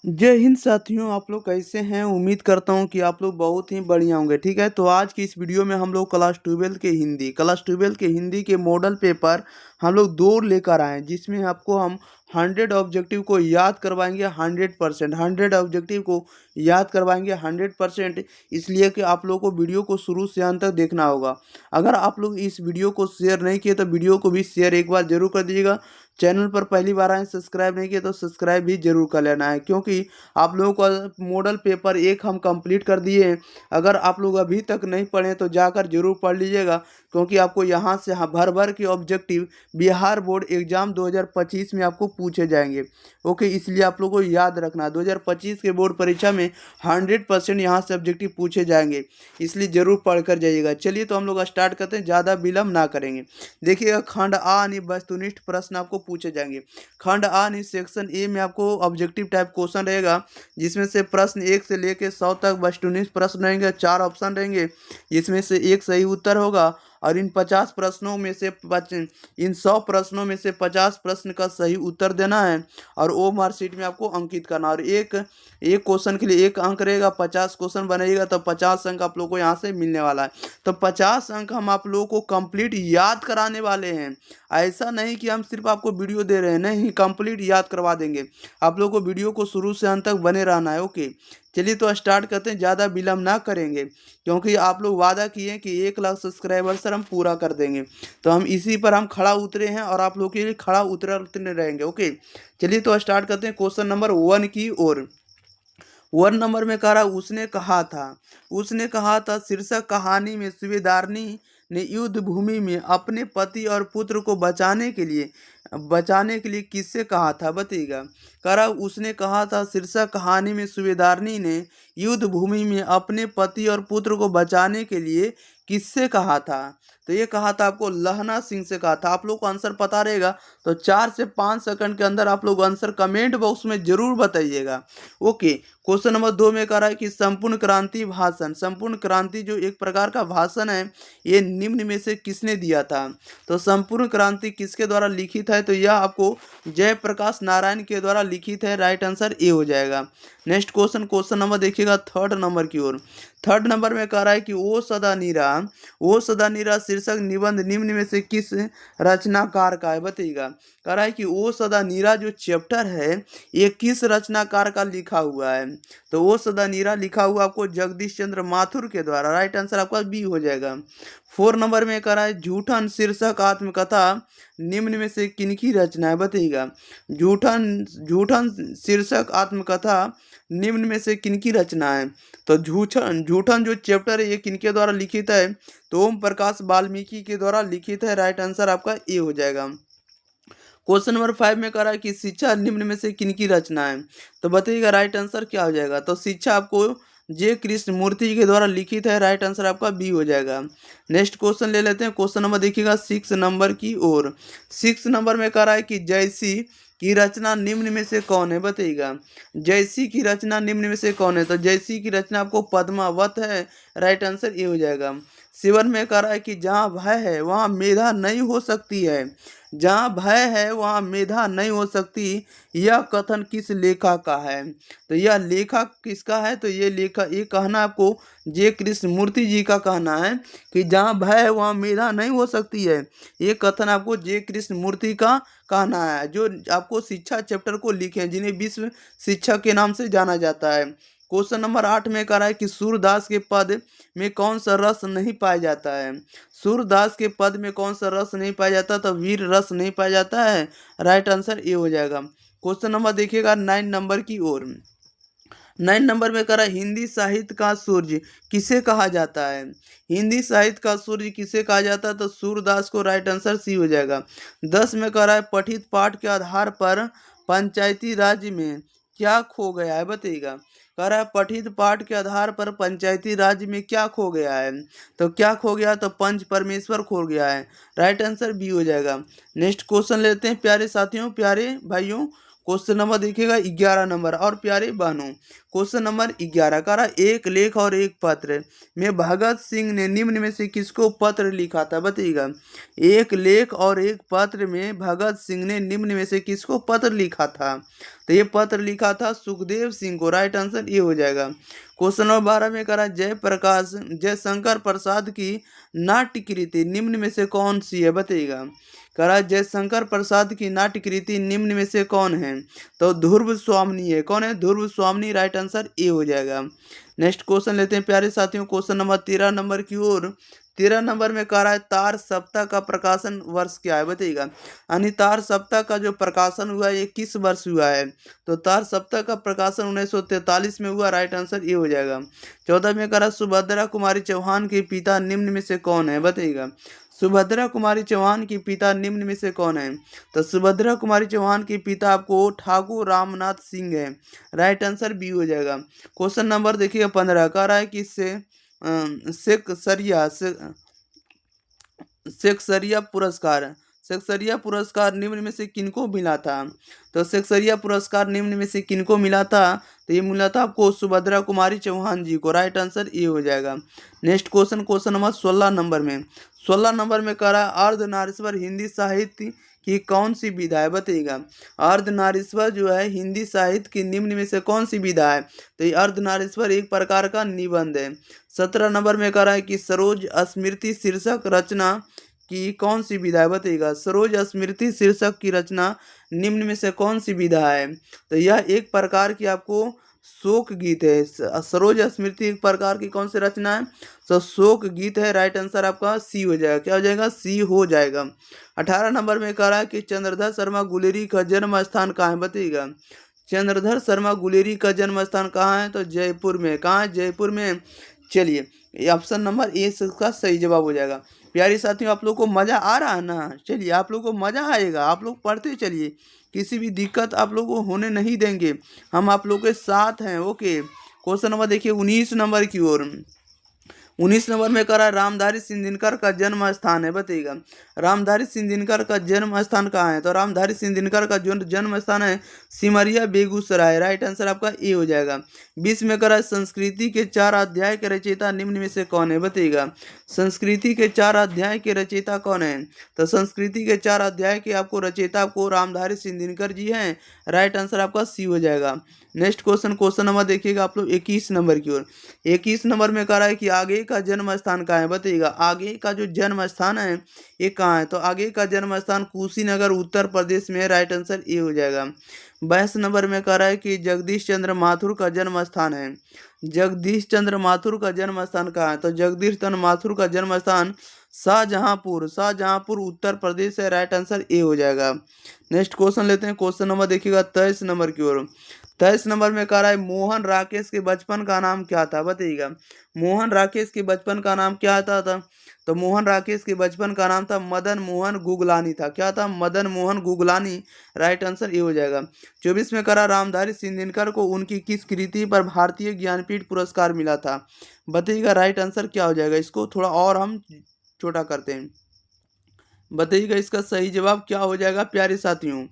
जय हिंद साथियों, आप लोग कैसे हैं। उम्मीद करता हूं कि आप लोग बहुत ही बढ़िया होंगे। ठीक है, तो आज की इस वीडियो में हम लोग क्लास 12 के मॉडल पेपर हम लोग दो लेकर आए हैं, जिसमें आपको हम 100 ऑब्जेक्टिव को याद करवाएंगे। 100% 100 ऑब्जेक्टिव को याद करवाएंगे 100%। इसलिए कि आप लोगों को वीडियो को शुरू से अंत तक देखना होगा। अगर आप लोग इस वीडियो को शेयर नहीं किए तो वीडियो को भी शेयर एक बार जरूर कर दीजिएगा। चैनल पर पहली बार आए, सब्सक्राइब नहीं किए तो सब्सक्राइब भी जरूर कर लेना है, क्योंकि आप लोगों का मॉडल पेपर एक हम कंप्लीट कर दिए हैं। अगर आप लोग अभी तक नहीं पढ़े तो जाकर जरूर पढ़ लीजिएगा, क्योंकि आपको यहाँ से भर भर के ऑब्जेक्टिव बिहार बोर्ड एग्जाम 2025 में आपको पूछे जाएंगे। ओके, इसलिए आप लोगों को याद रखना 2025 के बोर्ड परीक्षा में 100% यहाँ से ऑब्जेक्टिव पूछे जाएंगे, इसलिए जरूर पढ़ कर जाइएगा। चलिए तो हम लोग स्टार्ट करते हैं, ज़्यादा विलम्ब ना करेंगे। देखिएगा, खंड आ यानी वस्तुनिष्ठ प्रश्न आपको पूछे जाएंगे। खंड आ यानी सेक्शन ए में आपको ऑब्जेक्टिव टाइप क्वेश्चन रहेगा, जिसमें से प्रश्न 1 से लेकर 100 तक वस्तुनिष्ठ प्रश्न रहेंगे। 4 ऑप्शन रहेंगे, जिसमें से एक सही उत्तर होगा। और इन 50 प्रश्नों में से इन 100 प्रश्नों में से 50 प्रश्न का सही उत्तर देना है, और वो मार्कशीट में आपको अंकित करना। और एक एक क्वेश्चन के लिए 1 अंक रहेगा। 50 क्वेश्चन बनेगा तो 50 अंक आप लोग को यहाँ से मिलने वाला है। तो 50 अंक हम आप लोगों को कंप्लीट याद कराने वाले हैं। ऐसा नहीं कि हम सिर्फ आपको वीडियो दे रहे हैं, नहीं, कंप्लीट याद करवा देंगे। आप लोगों को वीडियो को शुरू से अंत तक बने रहना है। ओके, चलिए तो स्टार्ट करते हैं, ज़्यादा विलम्ब ना करेंगे, क्योंकि आप लोग वादा किए हैं कि 1 लाख सब्सक्राइबर सर हम पूरा कर देंगे। तो हम इसी पर हम खड़ा उतरे हैं, और आप लोग के लिए खड़ा उतरते रहेंगे। ओके, चलिए तो स्टार्ट करते हैं क्वेश्चन नंबर 1 की ओर। 1 नंबर में कह रहा, उसने कहा था शीर्षक कहानी में सूबेदारनी ने युद्ध भूमि में अपने पति और पुत्र को बचाने के लिए किससे कहा था, बताइएगा। कह रहा, उसने कहा था शीर्षक कहानी में सूबेदारनी ने युद्ध भूमि में अपने पति और पुत्र को बचाने के लिए किससे कहा था। तो ये कहा था आपको लहना सिंह से कहा था। आप लोग को आंसर पता रहेगा तो 4 से 5 सेकंड के अंदर आप लोग आंसर कमेंट बॉक्स में जरूर बताइएगा। ओके, क्वेश्चन नंबर 2 में कह रहा है कि संपूर्ण क्रांति भाषण, संपूर्ण क्रांति जो एक प्रकार का भाषण है, ये निम्न में से किसने दिया था। तो संपूर्ण क्रांति किसके द्वारा लिखित है, तो यह आपको जयप्रकाश नारायण के द्वारा लिखित है। राइट आंसर ए हो जाएगा। नेक्स्ट क्वेश्चन नंबर देखिएगा 3rd नंबर की ओर। 3rd नंबर में कह रहा है कि ओ सदा नीरा शीर्षक निबंध निम्न में से किस रचनाकार का है, बताइएगा। कह रहा है कि ओ सदा नीरा जो चैप्टर है, ये किस रचनाकार का लिखा हुआ है। तो वो सदा नीरा लिखा हुआ आपको जगदीश चंद्र माथुर के द्वारा। राइट आंसर आपका बी हो जाएगा। 4 नंबर में कह रहा है जूठन शीर्षक आत्मकथा निम्न में से किनकी रचना है, बताइएगा। जूठन जूठन शीर्षक आत्मकथा निम्न में से किनकी रचना है। तो जूठन जूठन जो चैप्टर है, ये किनके द्वारा लिखित है, तो ओम प्रकाश वाल्मीकि के द्वारा लिखित है। राइट आंसर आपका ए हो जाएगा। क्वेश्चन नंबर 5 में कह रहा है कि शिक्षा निम्न में से किनकी रचना है, तो बताइएगा राइट आंसर क्या हो जाएगा। तो शिक्षा आपको जे कृष्ण मूर्ति के द्वारा लिखित है। राइट आंसर आपका बी हो जाएगा। नेक्स्ट क्वेश्चन ले लेते हैं। क्वेश्चन नंबर देखिएगा 6 नंबर की ओर। 6 नंबर में कह रहा है कि जयसी की रचना निम्न में से कौन है, बताइएगा। जयसी की रचना निम्न में से कौन है, तो जयसी की रचना आपको पद्मावत है। राइट आंसर ये हो जाएगा। 7 में कह रहा है कि जहाँ भय है वहाँ मेधा नहीं हो सकती है, जहाँ भय है वहाँ मेधा नहीं हो सकती, यह कथन किस लेखक का है। तो यह लेखक किसका है, तो ये कहना आपको जे कृष्ण मूर्ति जी का कहना है कि जहाँ भय है वहाँ मेधा नहीं हो सकती है। ये कथन आपको जे कृष्ण मूर्ति का कहना है, जो आपको शिक्षा चैप्टर को लिखे हैं, जिन्हें विश्व शिक्षक के नाम से जाना जाता है। क्वेश्चन नंबर 8 में कह रहा है कि सूरदास के पद में कौन सा रस नहीं पाया जाता है। सूरदास के पद में कौन सा रस नहीं पाया जाता, तो वीर रस नहीं पाया जाता है। राइट आंसर ये हो जाएगा। क्वेश्चन नंबर देखिएगा 9 नंबर की ओर। 9 नंबर में कह रहा है हिंदी साहित्य का सूर्य किसे कहा जाता है। हिंदी साहित्य का सूर्य किसे कहा जाता है, तो सूरदास को। राइट आंसर सी हो जाएगा। 10 में कह रहा है पठित पाठ के आधार पर पंचायती राज में क्या खो गया है, बताइएगा। कह रहा है पठित पाठ के आधार पर पंचायती राज में क्या खो गया है, तो क्या खो गया, तो पंच परमेश्वर खो गया है। राइट आंसर बी हो जाएगा। नेक्स्ट क्वेश्चन लेते हैं प्यारे साथियों, प्यारे भाइयों। क्वेश्चन नंबर देखिएगा 11 नंबर। और प्यारे बहनों, क्वेश्चन नंबर 11 कह रहा एक लेख और एक पत्र में भगत सिंह ने निम्न में से किसको पत्र लिखा था, बताइएगा। एक लेख और एक पत्र में भगत सिंह ने निम्न में से किसको पत्र लिखा था, तो ये पत्र लिखा था सुखदेव सिंह को। राइट आंसर ये हो जाएगा। क्वेश्चन नंबर 12 में कह रहा जयशंकर प्रसाद की नाट्यकृति निम्न में से कौन सी है, बताइएगा। कह रहा जयशंकर प्रसाद की नाट्यकृति निम्न में से कौन है, तो ध्रुव स्वामिनी है। कौन है? ध्रुव स्वामिनी। राइट आंसर ए हो जाएगा। नेक्स्ट क्वेश्चन लेते हैं प्यारे साथियों, क्वेश्चन नंबर 13 नंबर की ओर। 13 नंबर में कह रहा है तार सप्ताह का प्रकाशन वर्ष क्या है, बताइएगा। यानी तार सप्ताह का जो प्रकाशन हुआ है ये किस वर्ष हुआ है, तो तार सप्ताह का प्रकाशन 1943 में हुआ। राइट आंसर ये हो जाएगा। 14 में कह रहा सुभद्रा कुमारी चौहान के पिता निम्न में से कौन है, बताइएगा। सुभद्रा कुमारी चौहान की पिता निम्न में से कौन है, तो सुभद्रा कुमारी चौहान के पिता आपको ठाकुर रामनाथ सिंह है। राइट आंसर बी हो जाएगा। क्वेश्चन नंबर देखिए 15 कह रहा है कि शेक्सपियर पुरस्कार निम्न में से किनको मिला था, तो शेक्सपियर पुरस्कार निम्न में से किनको मिला था, तो ये मिला था आपको सुभद्रा कुमारी चौहान जी को। राइट आंसर ये हो जाएगा। नेक्स्ट क्वेश्चन नंबर 16 नंबर में। 16 नंबर में कह रहा है अर्धनारीश्वर हिंदी साहित्य की कौन सी विधा है, बताइएगा। अर्धनारीश्वर जो है हिंदी साहित्य की निम्न में से कौन सी विधा है, तो ये अर्धनारीश्वर एक प्रकार का निबंध है। 17 नंबर में कह रहा है कि सरोज स्मृति शीर्षक रचना की कौन सी विधा है, बताइएगा। सरोज स्मृति शीर्षक की रचना निम्न में से कौन सी विधा है, तो यह एक प्रकार की आपको शोक गीत है। सरोज स्मृति एक प्रकार की कौन सी रचना है, तो शोक गीत है। राइट आंसर आपका सी हो जाएगा। क्या हो जाएगा? सी हो जाएगा। 18 नंबर में कह रहा है कि चंद्रधर शर्मा गुलेरी का जन्म स्थान कहाँ है, बताइएगा। चंद्रधर शर्मा गुलेरी का जन्म स्थान कहाँ है, तो जयपुर में। कहाँ है? जयपुर में। चलिए, ये ऑप्शन नंबर ए इसका सही जवाब हो जाएगा। प्यारे साथियों, आप लोग को मज़ा आ रहा है ना? चलिए, आप लोग को मज़ा आएगा, आप लोग पढ़ते चलिए, किसी भी दिक्कत आप लोग को होने नहीं देंगे, हम आप लोग के साथ हैं। ओके। क्वेश्चन नंबर देखिए 19 नंबर की ओर। 19 नंबर में कह रहा है रामधारी सिंह दिनकर का जन्म स्थान है, बताइएगा। रामधारी सिंह दिनकर का जन्म स्थान कहाँ है, तो रामधारी सिंह दिनकर का जो जन्म स्थान है सिमरिया बेगूसराय। राइट आंसर आपका ए हो जाएगा। 20 में कह रहा है संस्कृति के 4 अध्याय के रचयिता निम्न में से कौन है, बताइएगा। संस्कृति के 4 अध्याय के रचयिता कौन है, तो संस्कृति के 4 अध्याय के आपको रचयिता आपको रामधारी सिंह दिनकर जी हैं। राइट आंसर आपका सी हो जाएगा। नेक्स्ट क्वेश्चन नंबर देखिएगा आप लोग 21 नंबर की ओर। 21 नंबर में कह रहा है कि आगे का जन्म स्थान कहाँ है, बताइएगा। आगे का जो जन्म स्थान है ये कहाँ है, तो आगे का जन्म स्थान कुशीनगर उत्तर प्रदेश में है। राइट आंसर ए हो जाएगा। 22 नंबर में कह रहा है कि जगदीश चंद्र माथुर का जन्म स्थान है। जगदीश चंद्र माथुर का जन्म स्थान कहाँ है, तो जगदीश चंद्र माथुर का जन्म स्थान शाहजहांपुर उत्तर प्रदेश है। राइट आंसर ए हो जाएगा। नेक्स्ट क्वेश्चन लेते हैं। क्वेश्चन नंबर देखिएगा 23 नंबर की ओर। 23 नंबर में कह रहा है मोहन राकेश के बचपन का नाम क्या था, बताइएगा। मोहन राकेश के बचपन का नाम क्या था, तो मोहन राकेश के बचपन का नाम था मदन मोहन गुगलानी था। क्या था? मदन मोहन गुगलानी। राइट आंसर ये हो जाएगा। 24 में कह रहा रामधारी सिंह दिनकर को उनकी किस कृति पर भारतीय ज्ञानपीठ पुरस्कार मिला था, बताइएगा। राइट आंसर क्या हो जाएगा? इसको थोड़ा और हम छोटा करते हैं, बताइएगा इसका सही जवाब क्या हो जाएगा प्यारे साथियों।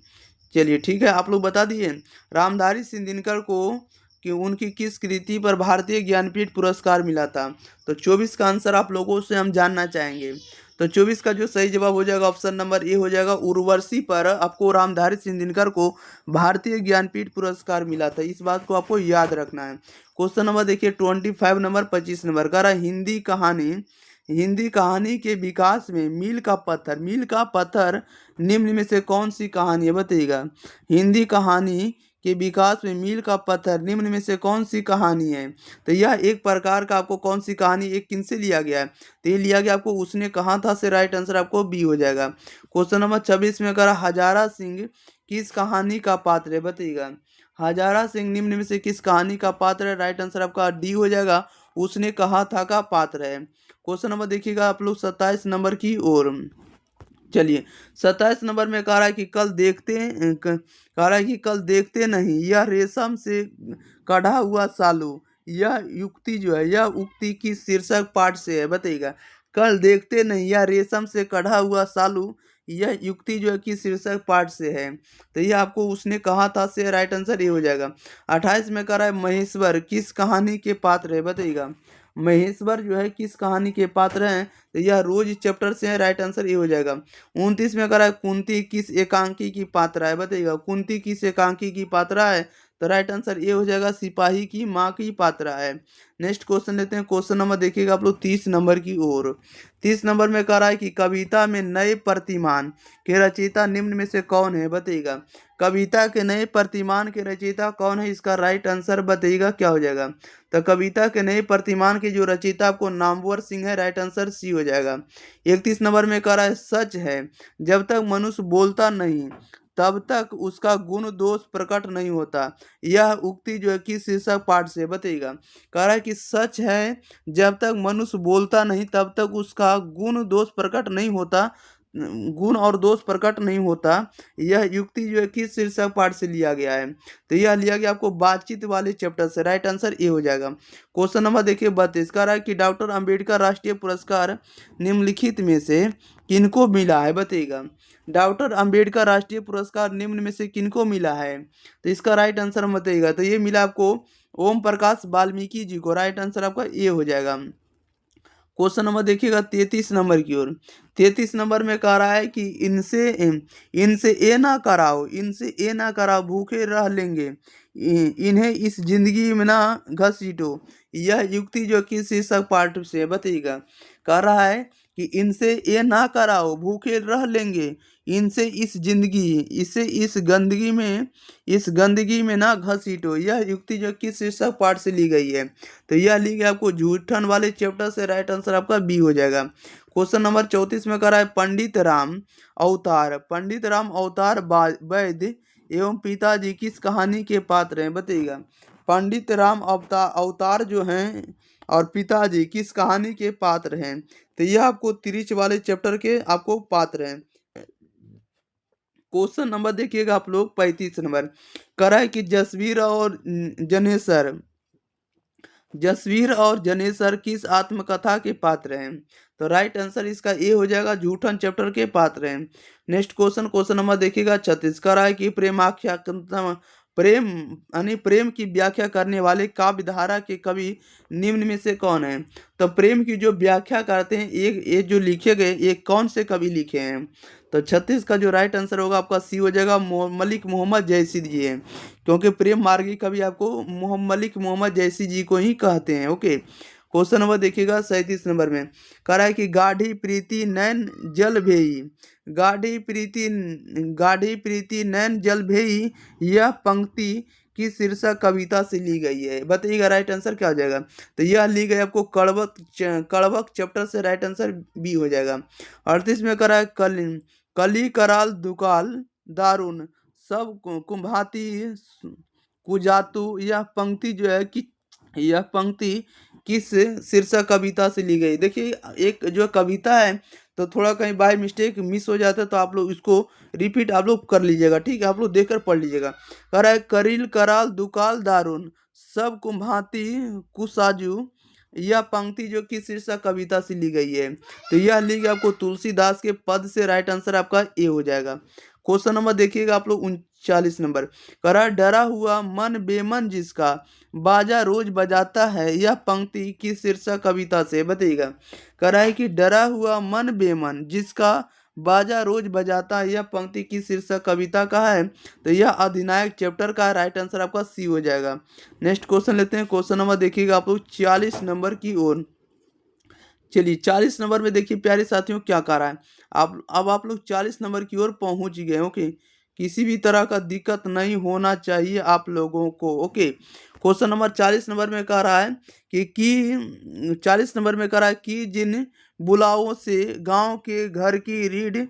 चलिए ठीक है, आप लोग बता दिए रामधारी सिंह दिनकर को कि उनकी किस कृति पर भारतीय ज्ञानपीठ पुरस्कार मिला था, तो 24 का आंसर आप लोगों से हम जानना चाहेंगे। तो 24 का जो सही जवाब हो जाएगा ऑप्शन नंबर ए हो जाएगा। उर्वशी पर आपको रामधारी सिंह दिनकर को भारतीय ज्ञानपीठ पुरस्कार मिला था, इस बात को आपको याद रखना है। क्वेश्चन नंबर देखिए 25 नंबर 25 नंबर का हिंदी कहानी के विकास में मील का पत्थर निम्न में से कौन सी कहानी है, बताइएगा। हिंदी कहानी के विकास में मील का पत्थर निम्न में से कौन सी कहानी है, तो यह एक प्रकार का आपको कौन सी कहानी एक किन से लिया गया है, तो ये लिया गया आपको उसने कहा था से। राइट आंसर आपको बी हो जाएगा। क्वेश्चन नंबर 26 में करा हजारा सिंह किस कहानी का पात्र है, बताइएगा। हजारा सिंह निम्न में से किस कहानी का पात्र है, राइट आंसर आपका डी हो जाएगा। उसने कहा था का पात्र है। क्वेश्चन नंबर देखिएगा आप लोग 27 नंबर की ओर। चलिए 27 नंबर में कह रहा है कि कल देखते नहीं यह रेशम से कढ़ा हुआ सालू, यह युक्ति जो है यह उक्ति की शीर्षक पाठ से है, बताइएगा। कल देखते नहीं यह रेशम से कढ़ा हुआ सालू यह युक्ति जो है कि शीर्षक पाठ से है। तो ये आपको उसने कहा था से राइट आंसर ये हो जाएगा। 28 में कह रहा है महेश्वर किस कहानी के पात्र है, बताइएगा। महेश्वर जो है किस कहानी के पात्र हैं, तो यह रोज चैप्टर से है, राइट आंसर ये हो जाएगा। 29 में कह रहा है कुंती किस एकांकी की पात्रा है, बताइएगा। कुंती किस एकांकी की पात्रा है, तो राइट आंसर ये हो जाएगा सिपाही की माँ की पात्रा है। नेक्स्ट क्वेश्चन लेते हैं। क्वेश्चन नंबर देखिएगा आप लोग 30 नंबर की ओर। 30 नंबर में कह रहा है कि कविता में नए प्रतिमान के रचयिता निम्न में से कौन है, बताइएगा। कविता के नए प्रतिमान के रचयिता कौन है, इसका राइट आंसर बताइएगा क्या हो जाएगा। तो कविता के नए प्रतिमान के जो रचयिता आपको नामवर सिंह है, राइट आंसर सी हो जाएगा। 31 नंबर में कह रहा है सच है जब तक मनुष्य बोलता नहीं तब तक उसका गुण दोष प्रकट नहीं होता, यह उक्ति जो है कि शीर्षक पाठ से, बताइएगा। कह रहा है कि सच है जब तक मनुष्य बोलता नहीं तब तक उसका गुण दोष प्रकट नहीं होता, गुण और दोष प्रकट नहीं होता, यह युक्ति जो है कि शीर्षक पाठ से लिया गया है। तो यह लिया गया आपको बातचीत वाले चैप्टर से, राइट आंसर ए हो जाएगा। क्वेश्चन नंबर देखिए 32 कह रहा है कि डॉक्टर अंबेडकर राष्ट्रीय पुरस्कार निम्नलिखित में से किनको मिला है, बताइएगा। डॉक्टर अंबेडकर राष्ट्रीय पुरस्कार निम्न में से किनको मिला है, तो इसका राइट आंसर बताइएगा। तो ये मिला आपको ओम प्रकाश वाल्मीकि जी को, राइट आंसर आपका ए हो जाएगा। क्वेश्चन नंबर देखिएगा 33 नंबर की ओर। 33 नंबर में कह रहा है कि इनसे इनसे ए ना कराओ, इनसे ए ना कराओ भूखे रह लेंगे, इन्हें इस जिंदगी में ना घसीटो, यह युक्ति जो कि शीर्षक पाठ से, बताइएगा। कह रहा है कि इनसे ये ना कराओ भूखे रह लेंगे, इनसे इस जिंदगी इसे इस गंदगी में ना घसीटो, यह युक्ति जो कि शीर्षक पाठ से ली गई है। तो यह ली गई आपको जूठन वाले चैप्टर से, राइट आंसर आपका बी हो जाएगा। क्वेश्चन नंबर 34 में कह रहा है पंडित राम अवतार वैद्य एवं पिताजी किस कहानी के पात्र हैं, बताइएगा। पंडित राम अवतार जो हैं और पिताजी किस कहानी के पात्र हैं, तो यह आपको तिरिच वाले चैप्टर के आपको पात्र हैं। क्वेश्चन नंबर देखिएगा आप लोग 35 नंबर। कह रहा है कि जसवीर और जनेसर किस आत्मकथा के पात्र हैं, तो राइट आंसर इसका ए हो जाएगा, जूठन चैप्टर के पात्र हैं। नेक्स्ट क्वेश्चन नंबर देखिएगा 36। कह रहा है कि प्रेम की व्याख्या करने वाले काव्य धारा के कवि निम्न में से कौन है, तो प्रेम की जो व्याख्या करते हैं ये जो लिखे गए ये कौन से कवि लिखे हैं, तो 36 का जो राइट आंसर होगा आपका सी हो जाएगा, मलिक मोहम्मद जैसी जी है, क्योंकि प्रेम मार्गी कवि आपको मलिक मोहम्मद जैसी जी को ही कहते हैं। ओके, क्वेश्चन नंबर देखिएगा 37 नंबर में। कह रहा है कि गाढ़ी प्रीति नैन जल भेई, गाढ़ी प्रीति नैन जल भेई, यह पंक्ति की शीर्षक कविता से ली गई है, बताइएगा राइट आंसर क्या हो जाएगा। तो यह ली गई आपको कड़वक चैप्टर से, राइट आंसर बी हो जाएगा। 38 में कह रहा है कली कराल दुकाल दारुन सब कुंभाती कुजातु, यह पंक्ति जो है कि यह पंक्ति किस शीर्षक कविता से ली गई। देखिए एक जो कविता है तो थोड़ा कहीं बाय मिस्टेक मिस हो जाता है तो आप लोग इसको रिपीट आप लोग कर लीजिएगा, ठीक है, आप लोग देखकर पढ़ लीजिएगा। कह रहा है करील कराल दुकाल दारुन सब कुंभाती कुसाजू, यह पंक्ति जो कि शीर्षक कविता से ली गई है, तो यह ली गई आपको तुलसीदास के पद से, राइट आंसर आपका ए हो जाएगा। क्वेश्चन नंबर देखिएगा आप लोग 39 नंबर। कह रहा है डरा हुआ मन बेमन जिसका बाजा रोज बजाता है, यह पंक्ति की शीर्षक कविता से, बताइएगा। कह रहा है कि डरा हुआ मन बेमन जिसका बाजा रोज बजाता है, यह पंक्ति की शीर्षक कविता का है, तो यह अधिनायक चैप्टर का, राइट आंसर आपका सी हो जाएगा। नेक्स्ट क्वेश्चन लेते हैं। क्वेश्चन नंबर देखिएगा आप लोग 40 नंबर की ओर। चलिए 40 नंबर में देखिए प्यारे साथियों क्या कह रहा है। अब आप लोग 40 नंबर की ओर पहुंच गए। ओके, किसी भी तरह का दिक्कत नहीं होना चाहिए आप लोगों को। ओके, क्वेश्चन नंबर 40 नंबर में कह रहा है कि 40 नंबर में कह रहा है कि जिन बुलाओं से गांव के घर की रीढ़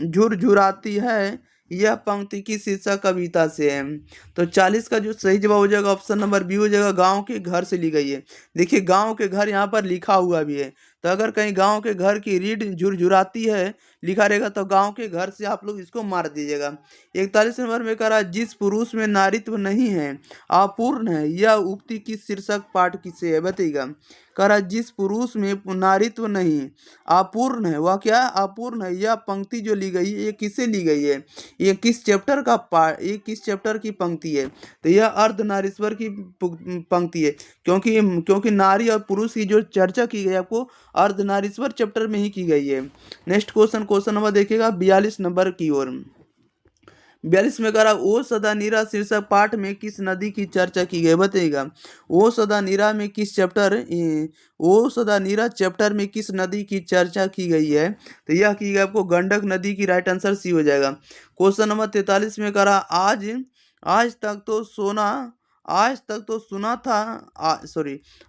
झुरझुराती है, यह पंक्ति की शीर्षक कविता से है, तो 40 का जो सही जवाब हो जाएगा ऑप्शन नंबर बी हो जाएगा, गांव के घर से ली गई है। देखिए गांव के घर यहाँ पर लिखा हुआ भी है, तो अगर कहीं गांव के घर की रीढ़ झुरझुराती है लिखा रहेगा तो गांव के घर से आप लोग इसको मार दीजिएगा। 41 नंबर में कह रहा है जिस पुरुष में नारीत्व नहीं है अपूर्ण है, यह उक्ति की शीर्षक पाठ किसे है, बताइएगा। कह रहा जिस पुरुष में नारीत्व नहीं, अपूर्ण है, वह क्या है? अपूर्ण है। यह पंक्ति जो ली गई है ये किससे ली गई है? ये किस चैप्टर का पार्ट, ये किस चैप्टर की पंक्ति है? तो यह अर्धनारीश्वर की पंक्ति है, क्योंकि क्योंकि नारी और पुरुष की जो चर्चा की गई आपको अर्धनारीश्वर चैप्टर में ही की गई है। नेक्स्ट क्वेश्चन, क्वेश्चन नंबर देखिएगा 42 नंबर की ओर। 42 में कह रहा ओ सदा नीरा शीर्षक पाठ में किस नदी की चर्चा की गई? बताइएगा। ओ सदा नीरा में किस चैप्टर, ओ सदा नीरा चैप्टर में किस नदी की चर्चा की गई है? तो यह की गई आपको गंडक नदी की। राइट आंसर सी हो जाएगा। क्वेश्चन नंबर 43 में कह रहा आज आज तक तो सोना आज तक तो सुना था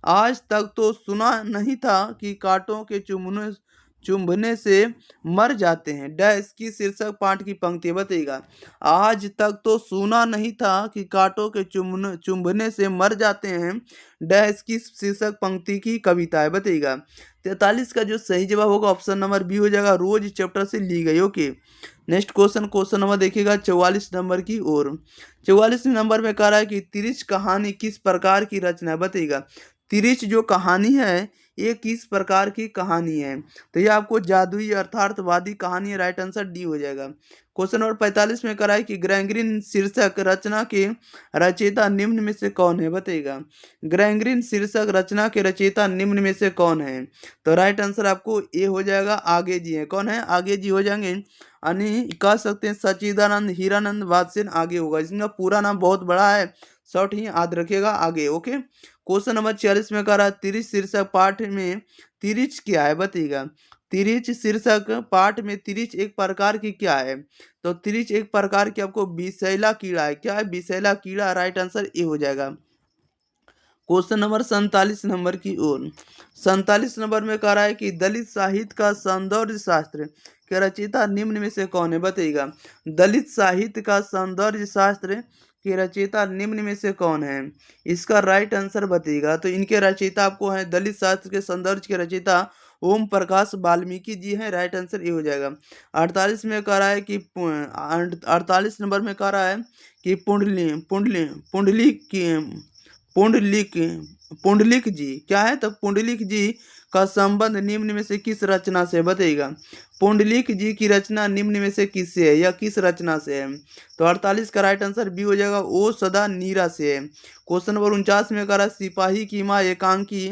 आज तक तो सुना नहीं था कि कांटों के चुंबने से मर जाते हैं। डैश की शीर्षक पाठ की पंक्ति बताइएगा। आज तक तो सुना नहीं था कि कांटों के चुंबने से मर जाते हैं। डैश की शीर्षक पंक्ति की कविता है। बताइएगा। 43 का जो सही जवाब होगा ऑप्शन नंबर बी हो जाएगा, रोज चैप्टर से ली गई। Okay. Next question, question number देखिएगा 44 नंबर की ओर। 44 नंबर में कह रहा है कि तिरिच कहानी किस प्रकार की रचना है? बताइएगा। तिरिच जो कहानी है ये किस प्रकार की कहानी है? तो ये आपको जादुई अर्थार्थवादी कहानी है। राइट आंसर डी हो जाएगा। क्वेश्चन नंबर 45 में करा है कि ग्रैंग्रीन शीर्षक रचना के रचयिता निम्न में से कौन है? बताइएगा। ग्रैंग्रीन शीर्षक रचना के रचयिता निम्न में से कौन है? तो राइट आंसर आपको ए हो जाएगा, आगे जी है। कौन है? आगे जी हो जाएंगे। यानी कह सकते हैं सच्चिदानंद हीरानंद वात्सेन आगे होगा। इसका पूरा नाम बहुत बड़ा है, शॉर्ट ही याद रखिएगा आगे। ओके। क्वेश्चन नंबर 46 में कह रहा है तिरिच शीर्षक पाठ में तिरिच क्या है? बताइएगा। तिरिच शीर्षक पाठ में तिरिच एक प्रकार की क्या है? तो तिरिच एक प्रकार की आपको विषैला कीड़ा है। क्या है? विषैला कीड़ा। राइट आंसर ए हो जाएगा। क्वेश्चन नंबर 47 नंबर की ओर। 47 नंबर में कह रहा है कि दलित साहित्य का सौंदर्य शास्त्र के रचयिता निम्न में से कौन है? बताइएगा। दलित साहित्य का सौंदर्य शास्त्र के रचयिता निम्न में से कौन है? इसका राइट आंसर बताइएगा। तो इनके रचयिता आपको हैं, दलित शास्त्र के सौंदर्य के रचयिता ओम प्रकाश वाल्मीकि जी हैं। राइट आंसर ये हो जाएगा। 48 में कह रहा है कि 48 नंबर में कह रहा है कि पुंडलिक पुंडलिक जी क्या है? तो पुंडलिक जी का संबंध निम्न में से किस रचना से? बताइएगा। पुंडलिक जी की रचना निम्न में से किससे है या किस रचना से है? तो 48 का राइट आंसर बी हो जाएगा, ओ सदा नीरा से है। क्वेश्चन नंबर 49 में कह रहा है सिपाही की माँ एकांकी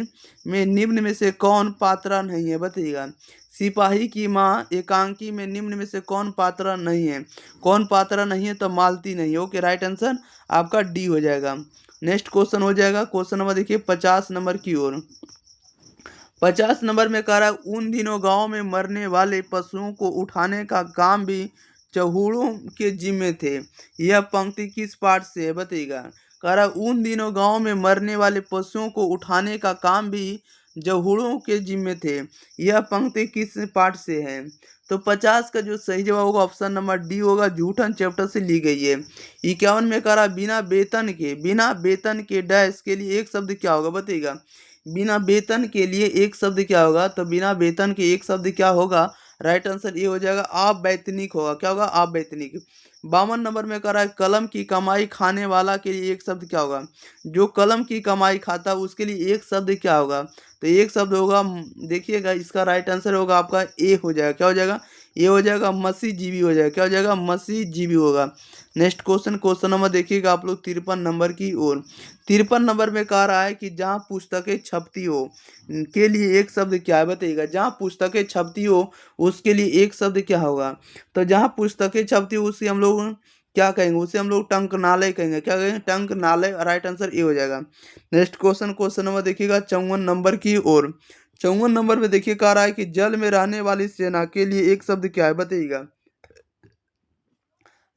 में निम्न में से कौन पात्रा नहीं है? बताइएगा। सिपाही की माँ एकांकी में निम्न में से कौन पात्रा नहीं है? कौन पात्रा नहीं है? तो मालती नहीं है। ओके। राइट आंसर आपका डी हो जाएगा। नेक्स्ट क्वेश्चन हो जाएगा, क्वेश्चन नंबर देखिए 50 नंबर की ओर। 50 नंबर में कह रहा है उन दिनों गांव में मरने वाले पशुओं को उठाने का काम भी चहूड़ों के जिम्मे थे। यह पंक्ति किस पाठ से है? बताइएगा। कह रहा है उन दिनों गांव में मरने वाले पशुओं को उठाने का काम भी जहूड़ों के जिम्मे थे। यह पंक्ति किस पाठ से है? तो 50 का जो सही जवाब होगा ऑप्शन नंबर डी होगा, जूठन चैप्टर से ली गई है। 51 में कह रहा बिना वेतन के डैश के लिए एक शब्द क्या होगा? बताइएगा। बिना वेतन के लिए एक शब्द क्या होगा? तो बिना वेतन के एक शब्द क्या होगा? राइट आंसर ये हो जाएगा, अवैतनिक होगा। क्या होगा? अवैतनिक। 52 नंबर में कह रहा है कलम की कमाई खाने वाला के लिए एक शब्द क्या होगा? जो कलम की कमाई खाता है उसके लिए एक शब्द क्या होगा? तो एक शब्द होगा, देखिएगा इसका राइट आंसर होगा आपका ए हो जाएगा। क्या हो जाएगा? ये हो जाएगा मसीहजीवी हो जाएगा। क्या हो जाएगा? मसीहजीवी होगा। नेक्स्ट क्वेश्चन, क्वेश्चन नंबर देखिएगा आप लोग 53 नंबर की ओर। 53 नंबर में कह रहा है कि जहाँ पुस्तकें छपती हो के लिए एक शब्द क्या है? बताइएगा। जहाँ पुस्तकें छपती हो उसके लिए एक शब्द क्या होगा? तो जहाँ पुस्तकें छपती हो उसे हम लोग क्या कहेंगे? उसे हम लोग टंकनालय कहेंगे। क्या कहेंगे? टंकनालय। राइट आंसर ए हो जाएगा। नेक्स्ट क्वेश्चन, क्वेश्चन नंबर देखिएगा 54 नंबर की ओर। 54 नंबर में देखिए कह रहा है कि जल में रहने वाली सेना के लिए एक शब्द क्या है? बताइएगा।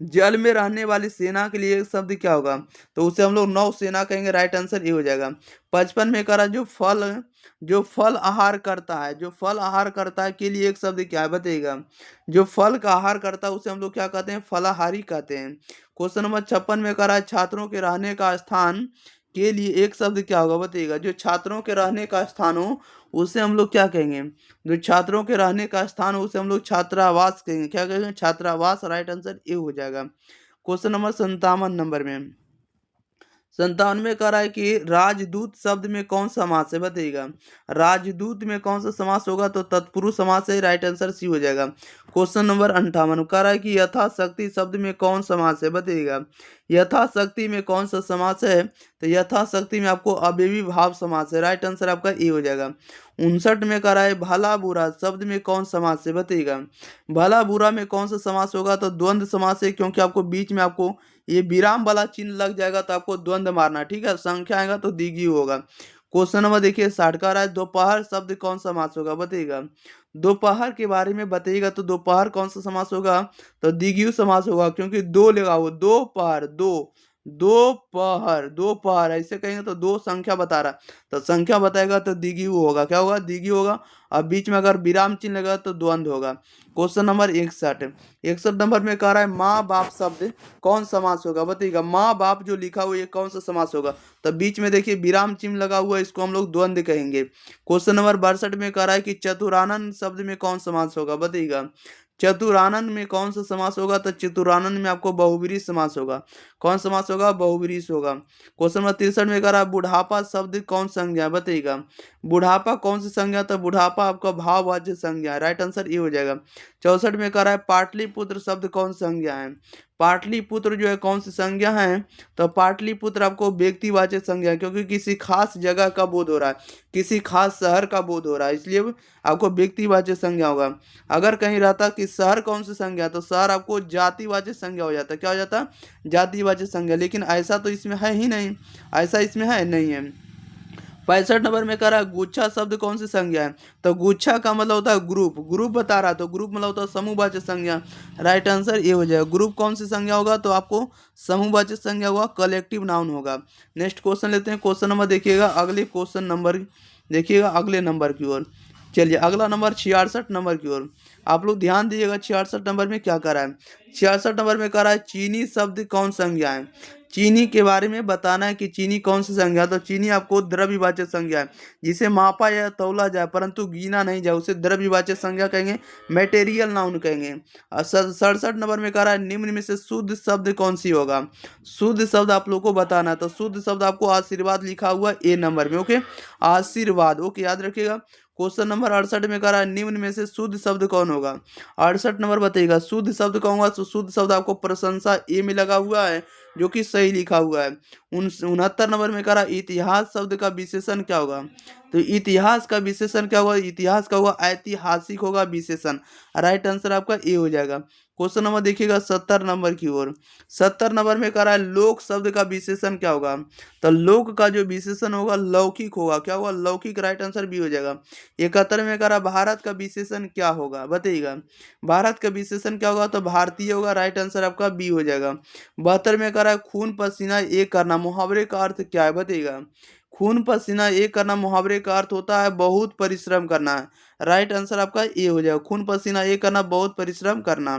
जल में रहने वाली सेना के लिए एक शब्द क्या होगा? तो उसे हम लोग नौसेना कहेंगे। राइट आंसर ये हो जाएगा। 55 में कह रहा जो फल आहार करता है, जो फल आहार करता है के लिए एक शब्द क्या है? बताइएगा। जो फल का आहार करता है उसे हम लोग क्या कहते हैं? फलाहारी कहते हैं। क्वेश्चन नंबर 56 में कह रहा है छात्रों के रहने का स्थान के लिए एक शब्द क्या होगा? बताइएगा। जो छात्रों के रहने का स्थान हो उसे हम लोग क्या कहेंगे? जो छात्रों के रहने का स्थान हो उसे हम लोग छात्रावास कहेंगे। क्या कहेंगे? छात्रावास। राइट आंसर ए हो जाएगा। क्वेश्चन नंबर 57 नंबर में 57 में कह रहा है कि राजदूत शब्द में कौन सा समास है, बताइएगा। राजदूत में कौन सा समास होगा, तो तत्पुरुष समास है, राइट आंसर सी हो जाएगा। क्वेश्चन नंबर 58 कह रहा है कि यथाशक्ति शब्द में कौन समास है, बताइएगा। यथाशक्ति में कौन सा समास है, तो यथाशक्ति में आपको अव्ययी भाव समास है, राइट आंसर आपका ए हो जाएगा। 59 में कह रहा है भला बुरा शब्द में कौन समास है, बताइएगा। भला बुरा में कौन सा समास होगा, तो द्वंद्व समास है, क्योंकि आपको बीच में आपको ये विराम वाला चिन्ह लग जाएगा तो आपको द्वंद्व मारना, ठीक है। संख्या आएगा तो द्विगु होगा। क्वेश्चन नंबर देखिए 60 का रहा है दोपहर शब्द कौन सा समास होगा, बताइएगा। दोपहर के बारे में बताइएगा, तो दोपहर कौन सा समास होगा, तो द्विगु समास होगा, क्योंकि दो लगा वो दोपहर, दो दोपहर दोपहर ऐसे कहेंगे तो दो संख्या बता रहा, तो संख्या बताएगा तो द्विगु होगा, क्या होगा, द्विगु होगा। और बीच में अगर विराम चिन्ह लगा तो द्वंद्व होगा। क्वेश्चन नंबर 61 नंबर में कह रहा है माँ बाप शब्द कौन समास होगा, बताइएगा। माँ बाप जो लिखा हुआ है ये कौन सा समास होगा, तो बीच में देखिए विराम चिन्ह लगा हुआ है, इसको हम लोग द्वंद्व कहेंगे। क्वेश्चन नंबर 62 में कह रहा है कि चतुरानन शब्द में कौन समास होगा, बताइएगा। चतुरानन में कौन सा समास होगा, तो चतुरानन में आपको बहुब्रीहि समास होगा। कौन समास होगा, बहुब्रीहि होगा। क्वेश्चन नंबर 63 में कह रहा है बुढ़ापा शब्द कौन संज्ञा है, बताइएगा। बुढ़ापा कौन सी संज्ञा, तो बुढ़ापा आपका भाववाच्य संज्ञा है, राइट आंसर ये हो जाएगा। 64 में कह रहा है पाटलिपुत्र शब्द कौन संज्ञा है। पाटलिपुत्र जो है कौन सी संज्ञा है, तो पाटलिपुत्र आपको व्यक्तिवाचक संज्ञा है, क्योंकि किसी खास जगह का बोध हो रहा है, किसी खास शहर का बोध हो रहा है, इसलिए आपको व्यक्तिवाचक संज्ञा होगा। अगर कहीं रहता कि शहर कौन सी संज्ञा, तो शहर आपको जातिवाचक संज्ञा हो जाता, क्या हो जाता, जातिवाचक संज्ञा। लेकिन ऐसा तो इसमें है ही नहीं, ऐसा इसमें है नहीं है। 65 नंबर में कह रहा है गुच्छा शब्द कौन सी संज्ञा है, तो गुच्छा का मतलब होता है ग्रुप, ग्रुप बता रहा है, तो ग्रुप मतलब होता है समूहवाचक संज्ञा, राइट आंसर ये हो जाएगा। ग्रुप कौन सी संज्ञा होगा, तो आपको समूहवाचक संज्ञा होगा, कलेक्टिव नाउन होगा। नेक्स्ट क्वेश्चन लेते हैं। क्वेश्चन नंबर देखिएगा, अगले क्वेश्चन नंबर देखिएगा, अगले नंबर की ओर चलिए। अगला नंबर 66 नंबर की ओर आप लोग ध्यान दीजिएगा। 66 नंबर में क्या कर रहा है, 66 नंबर में कह रहा है चीनी शब्द कौन संज्ञा है। चीनी के बारे में बताना है कि चीनी कौन सी संज्ञा है, तो चीनी आपको द्रव्यवाचक संज्ञा है, जिसे मापा या तौला जाए परंतु गिना नहीं जाए, उसे द्रव्यवाचक संज्ञा कहेंगे, मटेरियल नाउन कहेंगे। और 67 नंबर में कह रहा है निम्न में से शुद्ध शब्द कौन सी होगा। शुद्ध शब्द आप लोग को बताना है, तो शुद्ध शब्द आपको आशीर्वाद लिखा हुआ ए नंबर में, ओके, आशीर्वाद, ओके, याद रखिएगा। क्वेश्चन नंबर 68 में कह रहा है निम्न में से शुद्ध शब्द कौन होगा। 68 नंबर बताइएगा शुद्ध शब्द कौन होगा, तो शुद्ध शब्द आपको प्रशंसा ए में लगा हुआ है, जो कि सही लिखा हुआ है। 69 नंबर में कह रहा है इतिहास शब्द का विशेषण क्या होगा, तो इतिहास का विशेषण क्या होगा, इतिहास का होगा ऐतिहासिक होगा विशेषण, राइट आंसर आपका ए हो जाएगा। क्वेश्चन नंबर देखिएगा 70 नंबर की ओर। 70 नंबर में कह रहा है लोक शब्द का विशेषण क्या होगा, तो लोक का जो विशेषण होगा लौकिक होगा, क्या होगा, लौकिक, राइट आंसर बी हो जाएगा। 71 में कह रहा भारत का विशेषण क्या होगा, बताइएगा। भारत का विशेषण क्या होगा, तो भारतीय होगा, राइट आंसर आपका बी हो जाएगा। 72 में कह रहा है खून पसीना एक करना मुहावरे का अर्थ क्या है, बताइएगा। खून पसीना एक करना मुहावरे का अर्थ होता है बहुत परिश्रम करना है, राइट आंसर आपका ए हो जाएगा। खून पसीना एक करना बहुत परिश्रम करना।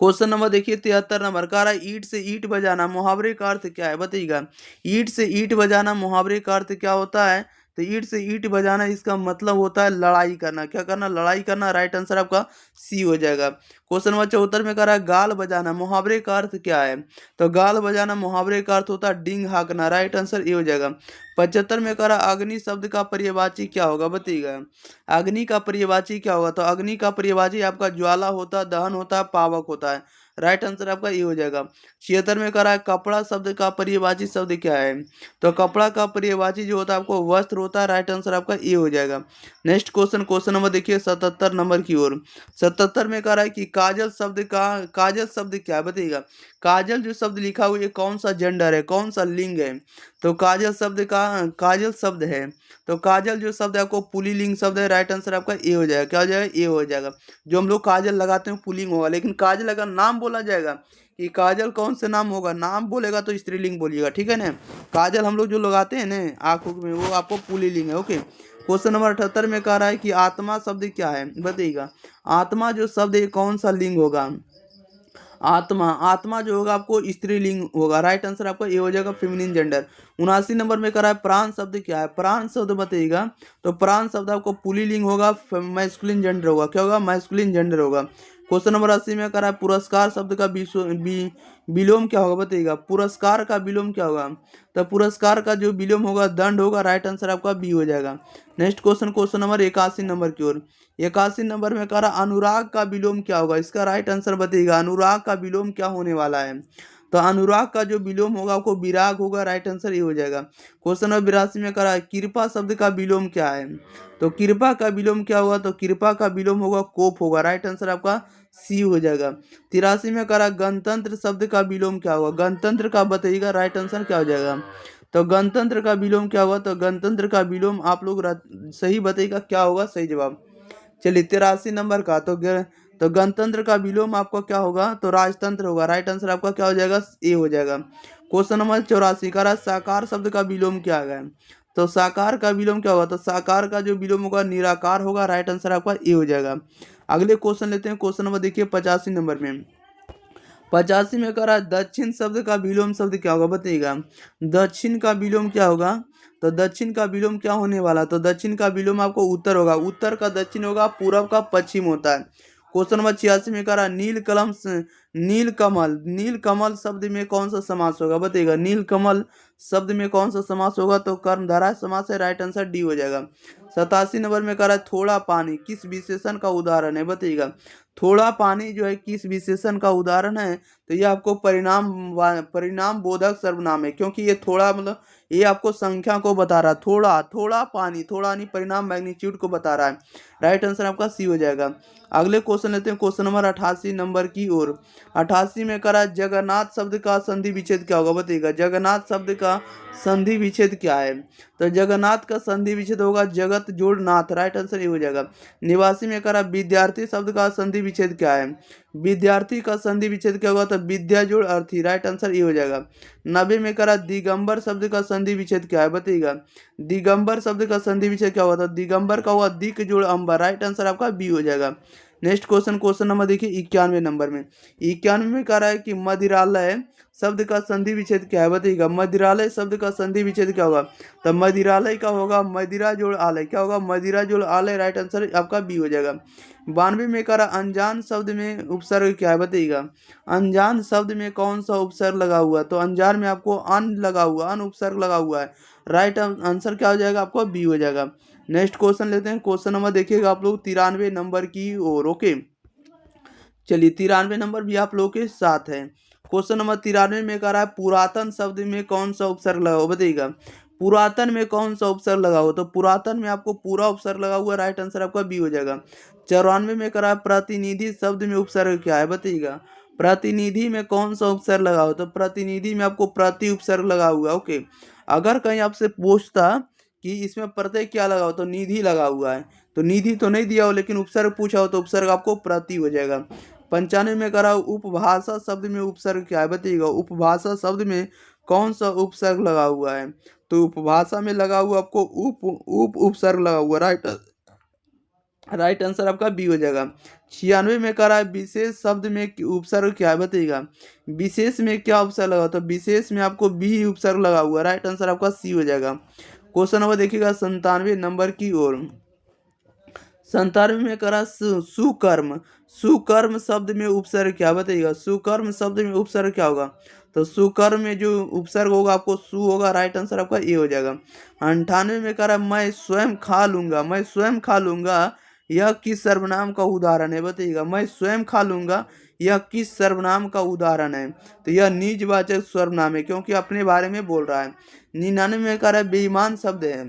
क्वेश्चन नंबर देखिए 73 नंबर कह रहा है ईंट से ईंट बजाना मुहावरे का अर्थ क्या है, बताइएगा। ईंट से ईंट बजाना मुहावरे का अर्थ क्या होता है, तो ईंट से ईंट बजाना इसका मतलब होता है लड़ाई करना, क्या करना, लड़ाई करना, राइट आंसर आपका सी हो जाएगा। क्वेश्चन नंबर 74 में कह रहा है गाल बजाना मुहावरे का अर्थ क्या है, तो गाल बजाना मुहावरे का अर्थ होता है डींग हाँकना, राइट आंसर ये हो जाएगा। 75 में कह रहा है अग्नि शब्द का पर्यायवाची क्या होगा, बताइएगा। अग्नि का पर्यायवाची क्या होगा, तो अग्नि का पर्यायवाची आपका ज्वाला होता है, दहन होता है, पावक होता है, राइट आंसर आपका ये हो जाएगा। 76 में कह रहा है कपड़ा शब्द का पर्यायवाची शब्द क्या है, तो कपड़ा का पर्यायवाची जो होता है आपको वस्त्र होता है, राइट आंसर आपका ये हो जाएगा। नेक्स्ट क्वेश्चन, क्वेश्चन नंबर देखिए 77 नंबर की ओर। 77 में कह रहा है कि काजल शब्द का, काजल शब्द क्या है, बताइएगा। काजल जो शब्द लिखा हुआ है कौन सा जेंडर है, कौन सा लिंग है, तो काजल शब्द का, काजल शब्द है, तो काजल जो शब्द है आपको पुल्लिंग शब्द है, राइट आंसर आपका ए हो जाएगा, क्या हो जाएगा, ए हो जाएगा। जो हम लोग काजल लगाते हैं पुल्लिंग होगा, लेकिन काजल अगर नाम बोला जाएगा कि काजल कौन से नाम होगा, नाम बोलेगा तो स्त्रीलिंग बोलिएगा, ठीक है ना। काजल हम लोग जो लगाते हैं ना आंखों में वो आपको पुल्लिंग है, ओके। क्वेश्चन नंबर 78 में कह रहा है कि आत्मा शब्द क्या है, बताइएगा। आत्मा जो शब्द है कौन सा लिंग होगा, आत्मा, आत्मा जो होगा आपको स्त्रीलिंग होगा, राइट आंसर आपका ये हो जाएगा फेमिनिन जेंडर। 79 नंबर में कह रहा है प्राण शब्द क्या है, प्राण शब्द बताइएगा, तो प्राण शब्द आपको पुल्लिंग होगा, मैस्कुलिन जेंडर होगा, क्या होगा, मैस्कुलिन जेंडर होगा। क्वेश्चन नंबर 80 में करा है पुरस्कार शब्द का विलोम क्या होगा बताइएगा। पुरस्कार का विलोम क्या होगा, तो पुरस्कार का जो विलोम होगा दंड होगा। राइट आंसर आपका बी हो जाएगा। Next question, question number 81 number की ओर। 81 नंबर में कह रहा अनुराग का विलोम क्या होगा, इसका राइट आंसर बताइएगा। अनुराग का विलोम क्या होने वाला है, तो अनुराग का जो विलोम होगा आपको विराग होगा। राइट आंसर ये हो जाएगा। क्वेश्चन नंबर 82 में करा कृपा शब्द का विलोम क्या है, तो कृपा का विलोम क्या होगा, तो कृपा का विलोम होगा कोप होगा। राइट आंसर आपका सी हो जाएगा। 83 में करा गणतंत्र शब्द का विलोम क्या होगा, गणतंत्र का बताइएगा। राइट आंसर क्या हो जाएगा, तो गणतंत्र का विलोम क्या होगा, तो गणतंत्र का विलोम आप लोग सही बताइएगा क्या होगा सही जवाब। चलिए 83 नंबर का, तो गणतंत्र का विलोम आपका क्या होगा, तो राजतंत्र होगा। राइट आंसर आपका क्या हो जाएगा, ए हो जाएगा। क्वेश्चन नंबर 84 का साकार शब्द का विलोम क्या है, तो साकार का विलोम क्या होगा, तो साकार का जो विलोम होगा निराकार होगा। राइट आंसर आपका ए हो जाएगा। अगले क्वेश्चन लेते हैं। क्वेश्चन नंबर देखिए 85 नंबर में। 85 में कह रहा है दक्षिण शब्द का विलोम शब्द क्या होगा बताइएगा। दक्षिण का विलोम क्या होगा, तो दक्षिण का विलोम क्या होने वाला, तो दक्षिण का विलोम आपको उत्तर होगा। उत्तर का दक्षिण होगा, पूरब का पश्चिम होता है। क्वेश्चन नंबर 86 में कह रहा नील कलम नील कमल, नील कमल शब्द में कौन सा समास होगा बताइएगा। नील कमल शब्द में कौन सा समास होगा, तो कर्मधारय समास है। राइट आंसर डी हो जाएगा। 87 नंबर में कह रहा है थोड़ा पानी किस विशेषण का उदाहरण है बताइएगा। थोड़ा पानी जो है किस विशेषण का उदाहरण है, तो ये आपको परिणाम बोधक सर्वनाम है, क्योंकि ये थोड़ा मतलब ये आपको संख्या को बता रहा है। थोड़ा थोड़ा पानी, थोड़ा नहीं परिणाम मैग्नीट्यूड को बता रहा है। राइट आंसर आपका सी हो जाएगा। अगले क्वेश्चन लेते हैं। क्वेश्चन नंबर 88 नंबर की ओर। 88 में करा जगन्नाथ शब्द का संधि विच्छेद क्या होगा बताइएगा। जगन्नाथ शब्द का संधि विच्छेद क्या है, तो जगन्नाथ का संधि विच्छेद होगा जगत जोड़ नाथ। राइट आंसर ये हो जाएगा। 89 में करा विद्यार्थी शब्द का संधि विच्छेद क्या है, विद्यार्थी का संधि विच्छेद क्या होगा, तो विद्या जोड़ अर्थी। राइट आंसर ये हो जाएगा। 90 में करा दिगंबर शब्द का संधि विच्छेद क्या है बताइएगा। दिगंबर शब्द का संधि विच्छेद क्या हुआ था, दिगंबर का हुआ दिक जोड़ अंबर। राइट आंसर आपका बी हो जाएगा। नेक्स्ट क्वेश्चन, क्वेश्चन नंबर देखिए 91 नंबर में। 91 में कह रहा है कि मदिरालय शब्द का संधि विच्छेद क्या है बताइएगा। मदिरालय शब्द का संधि विच्छेद क्या होगा, तो मदिरालय का होगा मदिरा जोड़ आलय। क्या होगा, मदिरा जोड़ आलय। राइट आंसर आपका बी हो जाएगा। 92 में कह रहा अनजान शब्द में उपसर्ग क्या है बताइएगा। अनजान शब्द में कौन सा उपसर्ग लगा हुआ है, तो अनजान में आपको अन लगा हुआ, अन उपसर्ग लगा हुआ है। राइट आंसर क्या हो जाएगा, आपको बी हो जाएगा। नेक्स्ट क्वेश्चन लेते हैं। क्वेश्चन नंबर देखिएगा आप लोग 93 नंबर की ओर। ओके, चलिए 93 नंबर भी आप लोग के साथ है। क्वेश्चन नंबर 93 में कह रहा है पुरातन शब्द में कौन सा उपसर्ग लगा हो बताइएगा। पुरातन में कौन सा उपसर्ग लगा हो, तो पुरातन में आपको पूरा उपसर्ग लगा हुआ। राइट आंसर आपका बी हो जाएगा। 94 में कह रहा है प्रतिनिधि शब्द में उपसर्ग क्या है बताइएगा। प्रतिनिधि में कौन सा उपसर्ग लगा हो, तो प्रतिनिधि में आपको प्रति उपसर्ग लगा हुआ। ओके, अगर कहीं आपसे पूछता कि इसमें प्रत्यय क्या लगा हो, तो निधि लगा हुआ है, तो निधि तो नहीं दिया हो, लेकिन उपसर्ग पूछा हो तो उपसर्ग आपको प्रति हो जाएगा। 95 में करा उपभाषा शब्द में उपसर्ग क्या है बताइएगा। उपभाषा शब्द में कौन सा उपसर्ग लगा हुआ है, तो उपभाषा में लगा हुआ आपको उप उपसर्ग लगा हुआ। राइट आंसर आपका बी हो जाएगा। 96 में करा है विशेष शब्द में उपसर्ग क्या है बताइएगा। विशेष में क्या उपसर्ग लगा, तो विशेष में आपको बी उपसर्ग लगा हुआ। राइट आंसर आपका सी हो जाएगा। क्वेश्चन नंबर देखिएगा 97 नंबर की ओर। 97 में करा सुकर्म, सुकर्म शब्द में उपसर्ग क्या बताइएगा। सुकर्म शब्द में उपसर्ग क्या होगा, तो सुकर्म में जो उपसर्ग होगा आपको सु होगा। राइट आंसर आपका ए हो जाएगा। 98 में करा मैं स्वयं खा लूंगा, मैं स्वयं खा लूंगा यह किस सर्वनाम का उदाहरण है बताइएगा। मैं स्वयं खा लूंगा यह किस सर्वनाम का उदाहरण है, तो यह निजवाचक सर्वनाम है, क्योंकि अपने बारे में बोल रहा है। 99 में कह रहा है बेईमान शब्द है,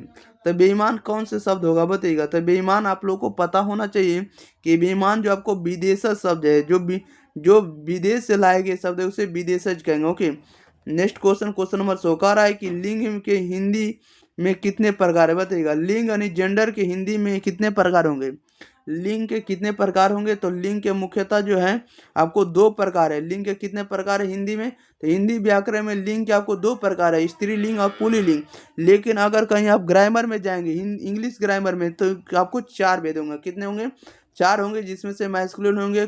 तो बेईमान कौन से शब्द होगा बताइएगा। तो बेईमान आप लोगों को पता होना चाहिए कि बेईमान जो आपको विदेशज शब्द है, जो विदेश से लाए गए शब्द है उसे विदेशज कहेंगे। Okay, next question, question number 100 कह रहा है कि लिंग के हिंदी में कितने प्रकार है बताइएगा। लिंग यानी जेंडर के हिंदी में कितने प्रकार होंगे। लिंग के कितने प्रकार होंगे, तो लिंग के मुख्यतः जो है आपको 2 प्रकार है। लिंग के कितने प्रकार है हिंदी में, तो हिंदी व्याकरण में लिंग के आपको 2 प्रकार है, स्त्रीलिंग और पुल्लिंग। लेकिन अगर कहीं आप ग्रामर में जाएंगे, इंग्लिश ग्रामर में, तो आपको 4 भेद होंगे। कितने होंगे, 4 होंगे, जिसमें से मैस्कुलिन होंगे,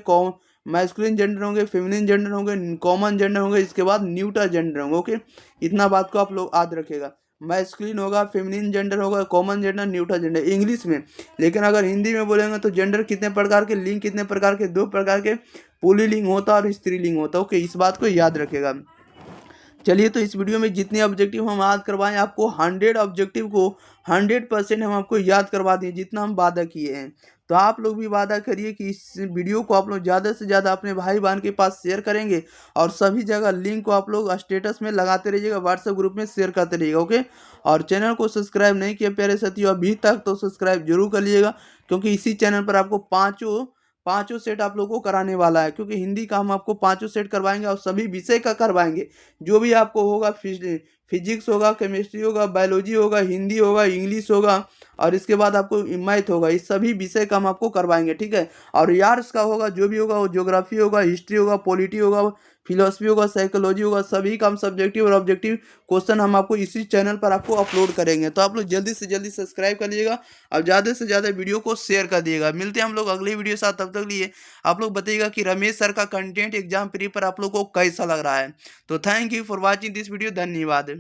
मैस्कुलिन जेंडर होंगे, फेमिनिन जेंडर होंगे, कॉमन जेंडर होंगे, इसके बाद न्यूट्रल जेंडर होंगे। ओके, इतना बात को आप लोग याद रखिएगा। मैस्कुलिन होगा, फेमिनिन जेंडर होगा, common gender, neutral gender English में। लेकिन अगर हिंदी में बोलेंगे तो जेंडर कितने प्रकार के, लिंग कितने प्रकार के, 2 प्रकार के, पुल्लिंग होता है और स्त्रीलिंग होता है। ओके, इस बात को याद रखेगा। चलिए, तो इस वीडियो में जितने ऑब्जेक्टिव हम याद करवाएं आपको, 100 ऑब्जेक्टिव को 100% हम आपको याद करवा दिए जितना हम वादा किए हैं। तो आप लोग भी वादा करिए कि इस वीडियो को आप लोग ज़्यादा से ज़्यादा अपने भाई बहन के पास शेयर करेंगे और सभी जगह लिंक को आप लोग स्टेटस में लगाते रहिएगा, व्हाट्सएप ग्रुप में शेयर करते रहिएगा। ओके, और चैनल को सब्सक्राइब नहीं किया प्यारे साथियों अभी तक तो सब्सक्राइब जरूर कर लीजिएगा, क्योंकि इसी चैनल पर आपको पांचों सेट आप लोगों को कराने वाला है। क्योंकि हिंदी का हम आपको पांचों सेट करवाएंगे और सभी विषय का करवाएंगे। जो भी आपको होगा, फिजिक्स होगा, केमिस्ट्री होगा, बायोलॉजी होगा, हिंदी होगा, इंग्लिश होगा और इसके बाद आपको मैथ होगा, इस सभी विषय का हम आपको करवाएंगे। ठीक है, और यार्स का होगा, जो भी होगा वो ज्योग्राफी होगा, हिस्ट्री होगा, पॉलिटी होगा, फिलोसफी होगा, साइकोलॉजी होगा, सभी का हम सब्जेक्टिव और ऑब्जेक्टिव क्वेश्चन हम आपको इसी चैनल पर आपको अपलोड करेंगे। तो आप लोग जल्दी से जल्दी सब्सक्राइब कर लीजिएगा और ज़्यादा से ज़्यादा वीडियो को शेयर कर दिएगा। मिलते हैं हम लोग अगली वीडियो साथ, तब तक लिए आप लोग बताइएगा कि रमेश सर का कंटेंट एग्जाम प्री पर आप लोग को कैसा लग रहा है। तो thank you for watching this video, धन्यवाद।